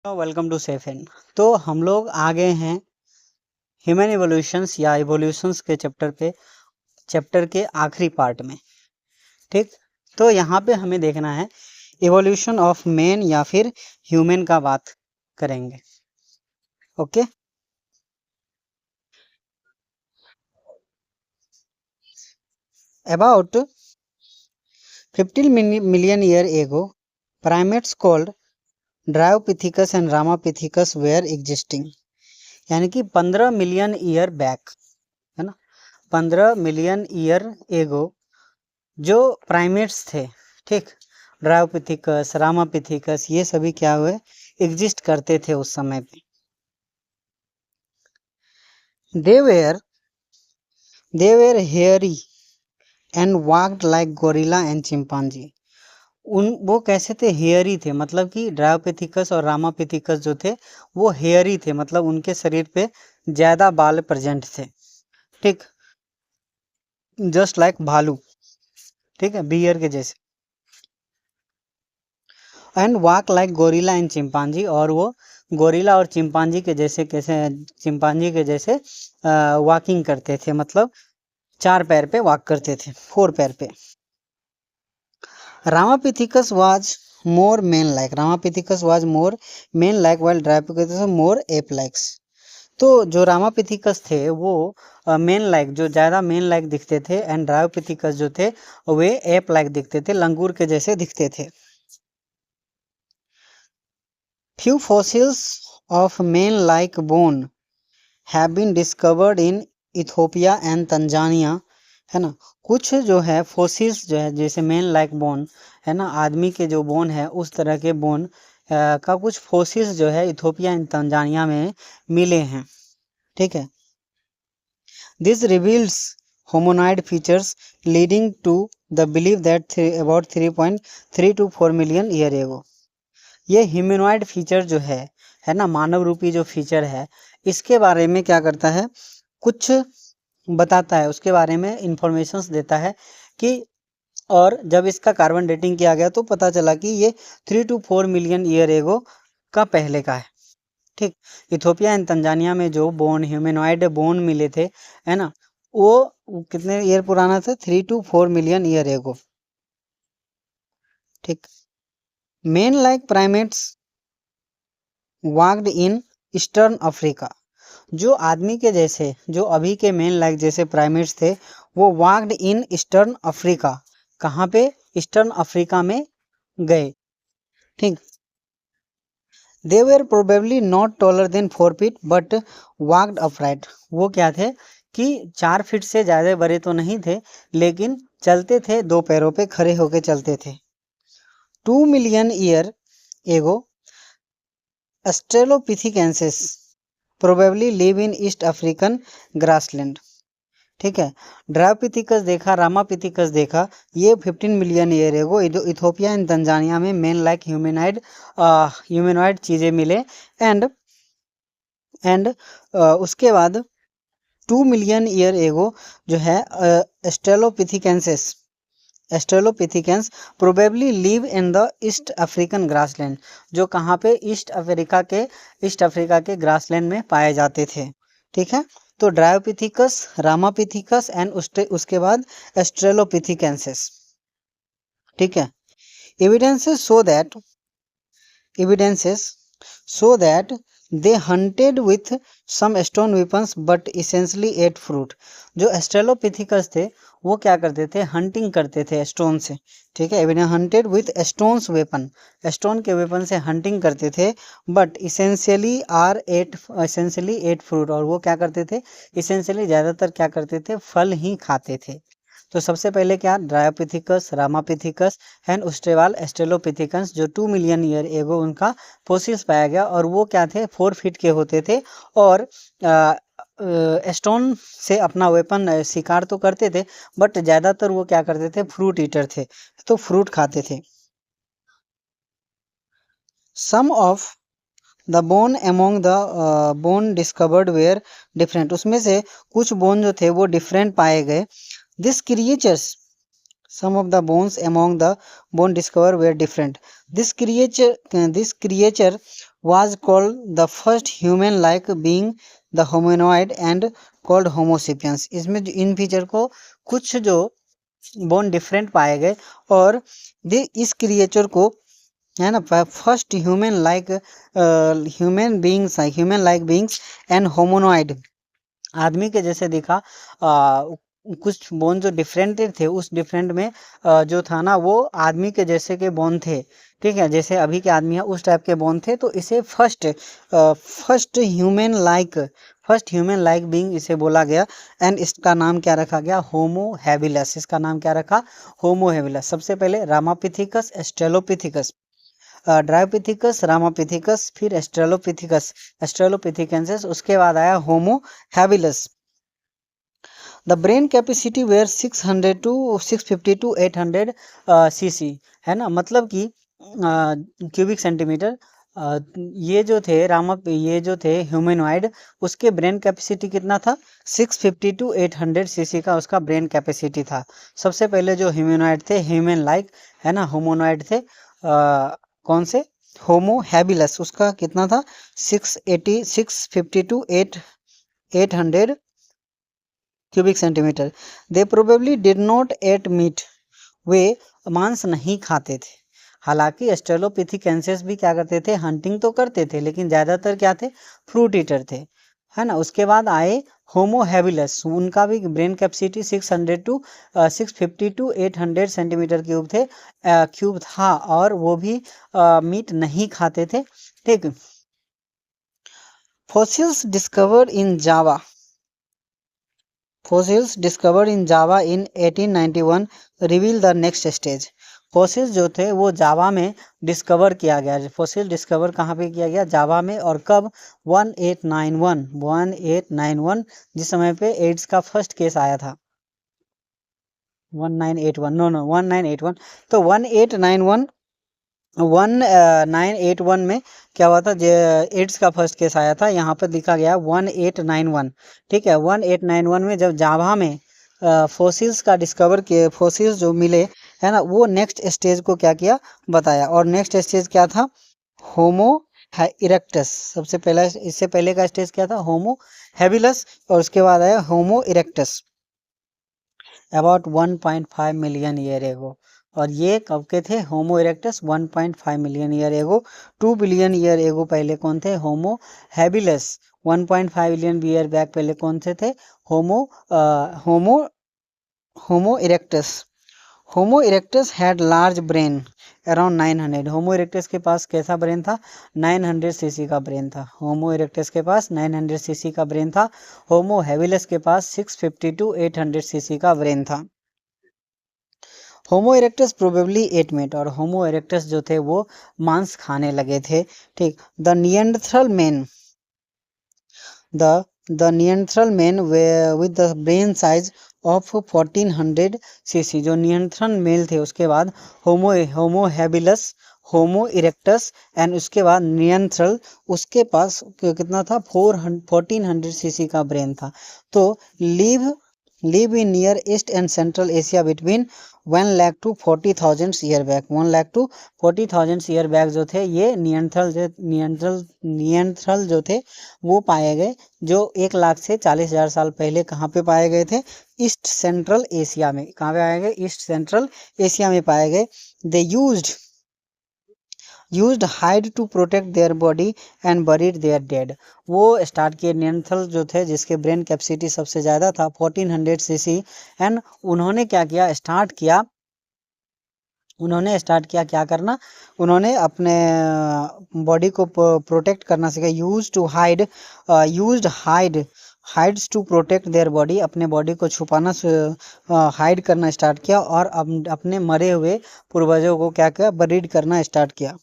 Welcome to सेफन। तो हम लोग आ गए हैं ह्यूमन इवोल्यूशंस या इवोल्यूशंस के चैप्टर के आखिरी पार्ट में। ठीक, तो यहाँ पे हमें देखना है इवोल्यूशन ऑफ मैन या फिर ह्यूमन का बात करेंगे। Okay, about 15 million year ago primates called Dryopithecus and Ramapithecus were existing, यानी कि 15 मिलियन ईयर बैक, है ना, 15 मिलियन ईयर एगो जो प्राइमेट्स थे, ठीक, ड्रायोपिथेकस रामापिथेकस ये सभी क्या हुए, एग्जिस्ट करते थे उस समय पे। They were hairy and walked like gorilla and chimpanzee. वो कैसे थे, हेयरी थे, मतलब कि ड्रायोपिथेकस और रामापिथेकस जो थे वो हेयरी थे, मतलब उनके शरीर पे ज्यादा बाल प्रेजेंट थे, ठीक, जस्ट लाइक भालू, ठीक है, बियर के जैसे। And walk like gorilla and chimpanzee, और वो गोरिल्ला और चिंपांजी के जैसे वॉकिंग करते थे, मतलब 4 पैर पे वॉक करते थे, 4 पैर पे। Ramapithecus was more man like while Dryopithecus more app likes. तो जो रामापिथिकस थे वो मेन लाइक, जो ज़्यादा मेन लाइक दिखते थे, एंड ड्रायोपिथिकस जो थे वे एप लाइक दिखते थे, लंगूर के जैसे दिखते थे। Few fossils of man-like bone have been discovered in Ethiopia and Tanzania, है ना। कुछ जो है फोसिल्स जो है, जैसे मैन लाइक बोन है ना, आदमी के जो बोन है उस तरह के बोन का कुछ फोसिल्स जो है इथोपिया एंड तंजानिया में मिले हैं, ठीक है। This reveals hominoid features leading to the believe that about 3.3 to 4 million year ago. ये ह्यूमनॉइड फीचर जो है ना, मानव रूपी जो फीचर है, इसके बारे में क्या करता है, कुछ बताता है, उसके बारे में इंफॉर्मेशंस देता है कि, और जब इसका कार्बन डेटिंग किया गया तो पता चला कि ये 3 to 4 मिलियन ईयर एगो का पहले का है, ठीक। इथोपिया एंड तंजानिया में जो ह्यूमनॉइड बोन मिले थे, है ना, वो कितने ईयर पुराना था, 3 to 4 मिलियन ईयर एगो, ठीक। Main like primates walked in eastern Africa. जो आदमी के जैसे, जो अभी के मेन लाइक जैसे प्राइमेट्स थे, वो वॉक्ड इन ईस्टर्न अफ्रीका, कहाँ पे, ईस्टर्न अफ्रीका में गए, ठीक। They were probably not taller than 4 feet but walked upright. वो क्या थे कि 4 फीट से ज़्यादा बड़े तो नहीं थे, लेकिन चलते थे, 2 पैरों पे खड़े होके चलते थे। 2 million year ago Australopithecines probably live in East African grassland, ठीक है। ड्रायोपिथिकस देखा, रामापिथिकस देखा, ये 15 million year ago Ethiopia and Tanzania में मेन लाइक ह्यूमनॉइड चीज़ें मिले, एंड उसके बाद 2 मिलियन ईयर एगो जो है Australopithecines probably live in the East African grassland, जो कहाँ पे, ईस्ट अफ्रीका के ग्रासलैंड में पाए जाते थे, ठीक है। तो ड्रायोपिथिकस, रामापिथिकस एंड उसके बाद एस्ट्रेलोपिथिकेंसिस, ठीक है। Evidences so that they hunted with some stone weapons but essentially ate fruit. जो एस्ट्रेलोपिथिकस थे वो क्या करते थे, हंटिंग करते थे स्टोन से, ठीक है। Evidence hunted with stones weapon, stone के वेपन से हंटिंग करते थे, बट इसेंशियली एट फ्रूट, और वो क्या करते थे, इसेंशियली ज़्यादातर क्या करते थे, फल ही खाते थे। तो सबसे पहले क्या, ड्रायोपिथिकस, रामापिथिकस एंड उसके बाद एस्ट्रेलोपिथिकस, जो 2 मिलियन ईयर एगो उनका फोसिल्स पाया गया, और वो क्या थे, 4 फीट के होते थे, और स्टोन से अपना वेपन शिकार तो करते थे, बट ज़्यादातर वो क्या करते थे, फ्रूट ईटर थे, तो फ्रूट खाते थे। Some of the bone among the bone discovered were different, उसमें से कुछ बोन जो थे वो डिफरेंट पाए गए। This creatures, some of the bones among the bone discovered were different. This creature was called the first human-like being, the hominoid and called Homo sapiens। इसमें इन feature को कुछ जो बोन डिफरेंट पाए गए और इस क्रिएचर को है ना first human like beings and hominoid आदमी के जैसे दिखा। कुछ बोन जो डिफरेंट थे उस डिफरेंट में जो था ना वो आदमी के जैसे के बोन थे, ठीक है, जैसे अभी के आदमी है उस टाइप के बोन थे। तो इसे फर्स्ट ह्यूमन लाइक बीइंग इसे बोला गया एंड इसका नाम क्या रखा गया, होमो हैबिलस। इसका नाम क्या रखा, होमो हैबिलस। सबसे पहले रामापिथिकस, एस्ट्रेलोपिथिकस, ड्रायोपिथिकस, रामापिथिकस, फिर एस्ट्रेलोपिथिकेंसिस, उसके बाद आया Homo habilis. The brain capacity were 600 to 650 to 800 CC, है ना, मतलब कि क्यूबिक सेंटीमीटर। ये जो थे ह्यूमनॉइड, उसके ब्रेन कैपेसिटी कितना था, 650 टू 800 सीसी का उसका ब्रेन कैपेसिटी था। सबसे पहले जो ह्यूमनॉइड थे, ह्यूमन लाइक, है ना, होमोनॉइड थे, कौन से, होमो हैबिलस, उसका कितना था, 650 to 800 cubic centimetre. They probably did not eat meat, वे मांस नहीं खाते थे। हालांकि एस्ट्रेलोपिथिकेंसिस भी क्या करते थे, हंटिंग तो करते थे, लेकिन ज़्यादातर क्या थे, फ्रूट ईटर थे, है ना। उसके बाद आए होमो हैबिलस, उनका भी brain capacity 650 to 800 centimetre cube था और वो भी मीट नहीं खाते थे, ठीक। Fossils discovered in Java, Fossils discovered in Java in 1891 reveal the next stage। Fossils जो थे वो जावा में डिस्कवर किया गया। फॉसिल डिस्कवर कहाँ पे किया गया, जावा में। और कब, 1891 जिस समय पे एड्स का फर्स्ट केस आया था, 1981 तो 1981 में क्या हुआ था, एड्स का फर्स्ट केस आया था। यहाँ पर लिखा गया 1891, ठीक है। 1891 में जब जावा में फॉसिल्स का डिस्कवर किए, फॉसिल्स जो मिले, है ना, वो नेक्स्ट स्टेज को क्या किया, बताया। और नेक्स्ट स्टेज क्या था, होमो इरेक्टस। सबसे पहला, इससे पहले का स्टेज क्या था, होमो हैबिलस, और उसके बाद आया Homo erectus about 1.5 million year ago. और ये कब के थे, होमो इरेक्टस 1.5 मिलियन ईयर एगो। 2 बिलियन ईयर एगो पहले कौन थे, Homo habilis. 1.5 billion year back पहले कौन से थे, Homo Homo erectus. Homo erectus had large brain around 900। होमो इरेक्टस के पास कैसा ब्रेन था, 900 सीसी का ब्रेन था। होमो इरेक्टस के पास 900 सीसी का ब्रेन था। होमो हैबिलस के पास 650 टू 800 सीसी का ब्रेन था। होमो इरेक्टस प्रोबेबली एट मीट, और होमो इरेक्टस जो थे वो मांस खाने लगे थे, ठीक। The Neanderthal man with the brain size of 1400 CC, जो नियंत्रण मेल थे। उसके बाद होमो हैबिलस, होमो इरेक्टस एंड उसके बाद नियंत्रण, उसके पास कितना था, 1400 सीसी का ब्रेन था। तो live in Near East and central Asia between 1 lakh to 40,000 year back. 1 lakh to 40,000 year back जो थे ये नियंत्रण जो थे वो पाए गए, जो 1 लाख से 40,000 साल पहले कहाँ पे पाए गए थे, ईस्ट सेंट्रल एशिया में। कहाँ पे पाए गए, ईस्ट सेंट्रल एशिया में पाए गए। They used hide to protect their body and buried their dead. वो स्टार्ट किए, नियंत्रण जो थे जिसके ब्रेन कैपेसिटी सबसे ज़्यादा था 1400 सीसी, एंड उन्होंने क्या किया, क्या करना, उन्होंने अपने बॉडी को प्रोटेक्ट करना सीखा। Hides to protect their body, अपने बॉडी को छुपाना, हाइड करना स्टार्ट किया, और अपने मरे हुए पूर्वजों को क्या किया, बरीड करना स्टार्ट किया।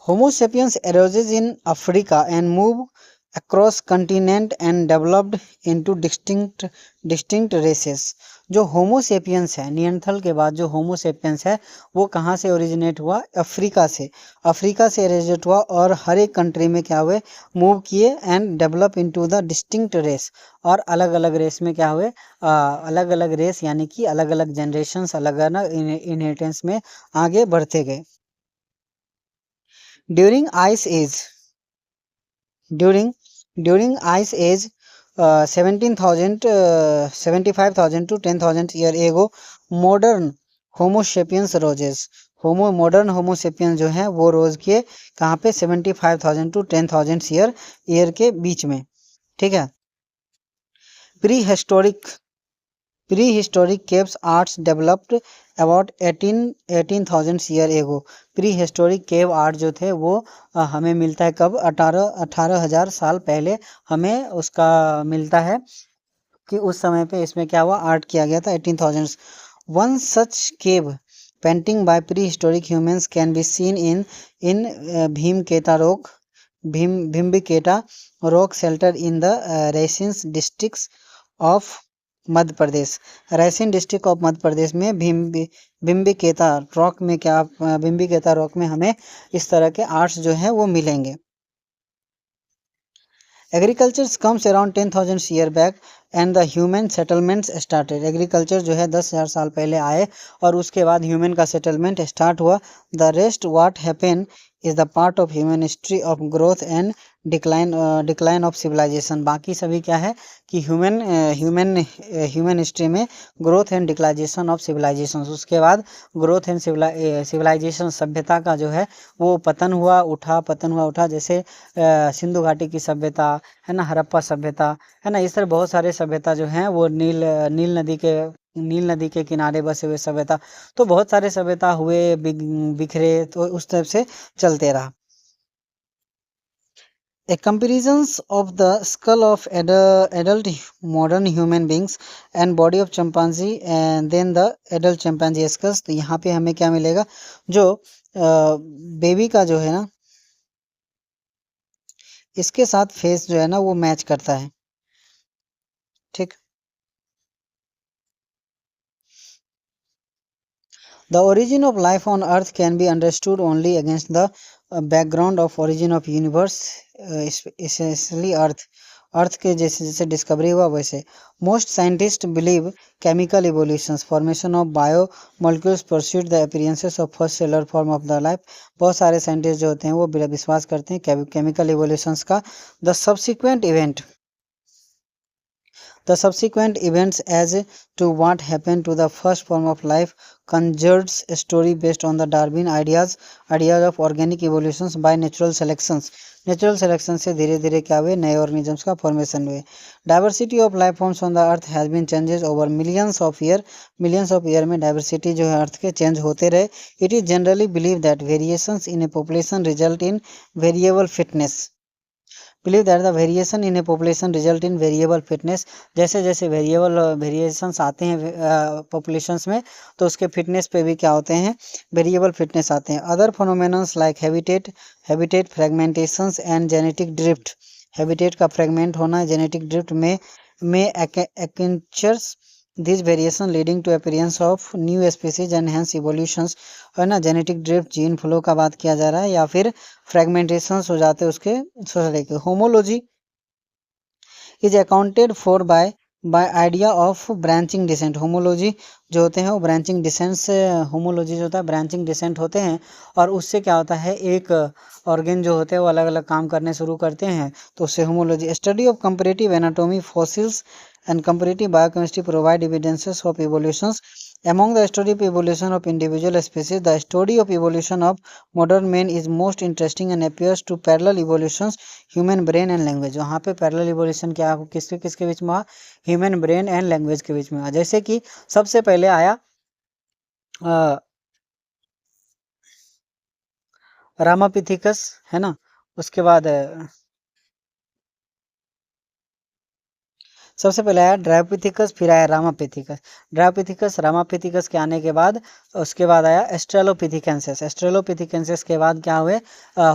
Homo sapiens arose in Africa and moved across continent and developed into distinct races। जो होमो सेपियंस है, नियंथल के बाद जो होमो सेपियंस है वो कहाँ से ओरिजिनेट हुआ, अफ्रीका से ओरिजिनेट हुआ, और हर एक कंट्री में क्या हुए, मूव किए and develop into the distinct race. और अलग अलग रेस में क्या हुए, अलग अलग रेस यानी कि अलग अलग जनरेशन्स, अलग अलग इनहेरिटेंस में आगे बढ़ते गए। During ice age during ice age 75,000 to 10,000 year ago modern Homo sapiens roses modern Homo sapiens जो है वो रोज किए कहाँ पे 75,000 to 10,000 ईयर के बीच में, ठीक है। Pre historic caves arts developed about 18,000 year ago. Pre historic cave art जो थे वो हमें मिलता है कब, 18,000 साल पहले हमें उसका मिलता है कि उस समय पे इसमें क्या हुआ, आर्ट किया गया था 18,000। One such cave painting by prehistoric humans can be seen in Bhimbetka rock shelter in the Raisen district of Madhya Pradesh. Raisen district of Madhya Pradesh में भीमबेटका रॉक में भीमबेटका रॉक में हमें इस तरह के आर्ट्स जो है वो मिलेंगे। Agriculture comes around 10,000 year back and the human settlements started. Agriculture जो है 10,000 साल पहले आए और उसके बाद ह्यूमन का सेटलमेंट स्टार्ट हुआ। The rest what happen is the part of human history of growth and decline of civilisation. बाकी सभी क्या है कि ह्यूमन हिस्ट्री में growth and declination of civilisation, उसके बाद ग्रोथ एंड सिविलाइजेशन सभ्यता का जो है वो पतन हुआ उठा, जैसे सिंधु घाटी की सभ्यता है ना, हड़प्पा सभ्यता है ना, इस तरह बहुत सारे सभ्यता जो हैं वो नील नदी के किनारे बसे हुए सभ्यता, तो बहुत सारे सभ्यता हुए बिखरे, तो उस तरह से चलते रहा। A comparisons of the skull of adult modern human beings and body of chimpanzee and then the adult chimpanzee skulls। तो यहाँ पे हमें क्या मिलेगा, जो बेबी का जो है ना इसके साथ फेस जो है ना वो मैच करता है, ठीक। The origin of life on earth can be understood only against the background of origin of universe, especially अर्थ के जैसे जैसे डिस्कवरी हुआ वैसे। Most scientist believe chemical evolutions formation of biomolecules pursued the appearances of first cellular form of the life. बहुत सारे scientist जो होते हैं वो विश्वास करते हैं केमिकल इवोल्यूशंस का। The subsequent events as to what happened to the first form of life conjures a story based on the Darwin ideas of organic evolutions by natural selections। Natural selection से धीरे धीरे क्या हुए, नए organisms का formation हुए। Diversity of life forms on the earth has been changes over millions of year में diversity जो है अर्थ के चेंज होते रहे। It is generally believe that variations in a population result in variable fitness. Believe that the variation in a population result in variable fitness. जैसे जैसे variations आते हैं पॉपुलेशंस में तो उसके फिटनेस पे भी क्या होते हैं, वेरिएबल फिटनेस आते हैं। Other phenomenons like habitat fragmentations and genetic drift. Habitat का फ्रेगमेंट होना, जेनेटिक ड्रिफ्ट में occurs this variation leading to appearance of new species and hence evolutions, है ना। जेनेटिक ड्रिफ्ट जीन फ्लो का बात किया जा रहा है या फिर फ्रेगमेंटेशंस हो जाते हैं उसके सोसाइटी के। Homology is accounted for by idea of branching descent. Homology जो होते हैं वो ब्रांचिंग डिसेंट से, होमोलॉजी जो होता है ब्रांचिंग डिसेंट होते हैं और उससे क्या होता है एक ऑर्गन जो होते हैं वो अलग अलग काम करने शुरू करते हैं, तो उससे homology. Study of comparative anatomy fossils and comparative biochemistry provide evidences of evolutions। Among the study of evolution of individual species, the study of evolution of modern man is most interesting and appears to parallel evolutions human brain and language। वहाँ पे parallel evolution क्या किसके किसके बीच में, human brain and language के बीच में। जैसे कि सबसे पहले आया रामापिथिकस, है ना, उसके बाद सबसे पहले आया ड्रायोपिथिकस, फिर आया रामापिथिकस के आने के बाद उसके बाद आया एस्ट्रेलोपिथिकेंसिस के बाद क्या हुए,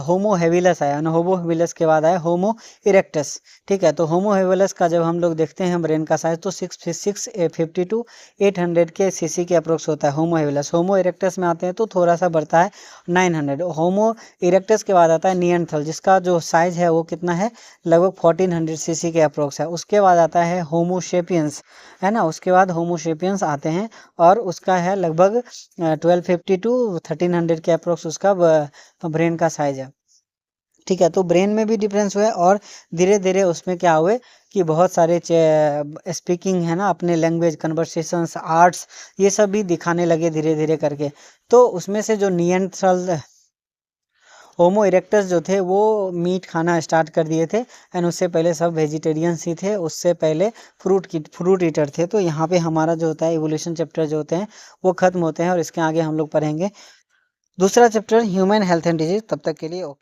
होमो हेविलस आया ना, होमो हेविलस के बाद आया होमो इरेक्टस, ठीक है। तो होमो हेविलस का जब हम लोग देखते हैं ब्रेन का साइज तो 650 to 800 के सीसी के अप्रोक्स होता है होमो हेविलस। होमो इरेक्टस में आते हैं तो थोड़ा सा बढ़ता है 900। होमो इरेक्टस के बाद आता है नियंथल जिसका जो साइज है वो कितना है, लगभग 1400 सीसी के अप्रोक्स है। उसके बाद आता है है होमोसेपियंस, है ना। उसके बाद होमोसेपियंस आते हैं और उसका है लगभग 1250 टू 1300 के अप्रोक्स उसका ब्रेन का साइज है। ठीक है, तो ब्रेन में भी डिफरेंस हुआ है और धीरे धीरे उसमें क्या हुए कि बहुत सारे स्पीकिंग है ना, अपने लैंग्वेज, कन्वर्सेशंस, आर्ट्स, ये सब भी दिखाने लगे धीरे धीरे करके। तो उसमें से जो नियंत्रण होमो इरेक्टस जो थे वो मीट खाना स्टार्ट कर दिए थे, एंड उससे पहले सब वेजिटेरियंस ही थे, उससे पहले फ्रूट ईटर थे। तो यहाँ पे हमारा जो होता है इवोल्यूशन चैप्टर जो होते हैं वो खत्म होते हैं और इसके आगे हम लोग पढ़ेंगे दूसरा chapter human health and disease. तब तक के लिए ओके।